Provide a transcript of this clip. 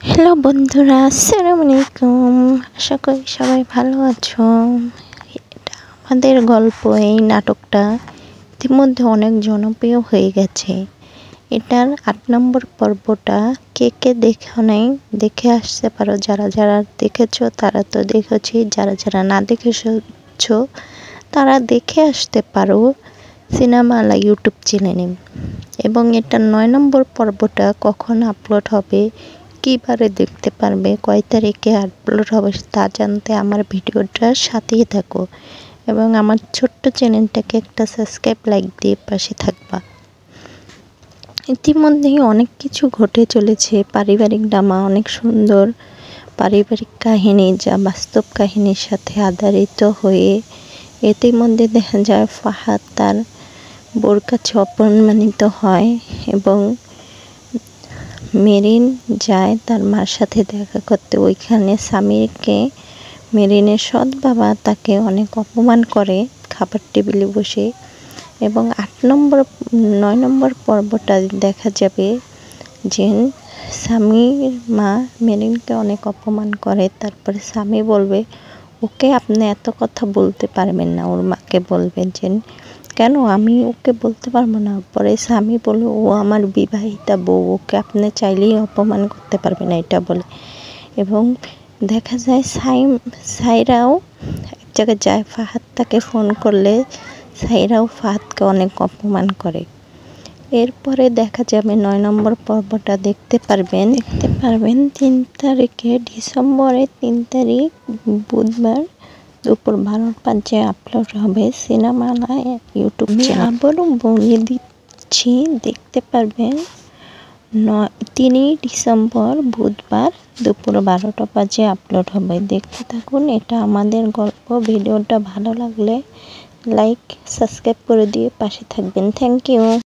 Hello বন্ধুরা, আসসালামু আলাইকুম। আশা করি সবাই ভালো আছো। এটা আমাদের গল্প। এই নাটকটা ইতিমধ্যে অনেক জনপ্রিয় হয়ে গেছে। এটার ৮ নম্বর পর্বটা কে কে দেখো নাই দেখে আসতে পারো। যারা যারা দেখেছো তারা তো দেখেছি, যারা যারা না দেখেছো তারা দেখে আসতে পারো সিনেমালা ইউটিউব চ্যানেলে। এবং এটার ৯ নম্বর পর্বটা কখন আপলোড হবে, কীবারে দেখতে পারবে, কয় তারিখে আপলোড হবে তা জানতে আমার ভিডিওটার সাথেই থাকো এবং আমার ছোট্ট চ্যানেলটাকে একটা সাবস্ক্রাইব, লাইক দিয়ে পাশে থাকবা। ইতিমধ্যেই অনেক কিছু ঘটে চলেছে। পারিবারিক ড্রামা, অনেক সুন্দর পারিবারিক কাহিনী যা বাস্তব কাহিনীর সাথে আধারিত হয়ে ইতিমধ্যে দেখা যায় ফাহাদ তার বোর কাছে অপমানিত হয় এবং মেরিন যায় তার মার সাথে দেখা করতে। ওইখানে সামিরকে মেরিনের সৎ বাবা তাকে অনেক অপমান করে খাবার টেবিলে বসে। এবং ৯ নম্বর পর্বটা দেখা যাবে যে স্বামীর মা মেরিনকে অনেক অপমান করে। তারপরে স্বামী বলবে ওকে আপনি এত কথা বলতে পারবেন না। ওর মাকে বলবে যে কেন আমি ওকে বলতে পারবো না। পরে স্বামী বলে ও আমার বিবাহিতা বউ, ওকে আপনি চাইলেই অপমান করতে পারবেন না, এটা বলে। এবং দেখা যায় সাইরাও এক জায়গায় যায়, ফাহাদ তাকে ফোন করলে সাইরাও ফাহাদকে অনেক অপমান করে। এরপরে দেখা যাবে ৯ নম্বর পর্বটা দেখতে পারবেন ৩ তারিখে, ডিসেম্বরের ৩ তারিখ বুধবার দুপুর ১২:০৫ আপলোড হবে সিনেমালা ইউটিউব চ্যানেলে। আবারও বলে দিচ্ছি, দেখতে পারবেন ৩ ডিসেম্বর বুধবার দুপুর ১২:০৫ আপলোড হবে। দেখতে থাকুন, এটা আমাদের গল্প। ভিডিওটা ভালো লাগলে লাইক, সাবস্ক্রাইব করে দিয়ে পাশে থাকবেন। Thank you.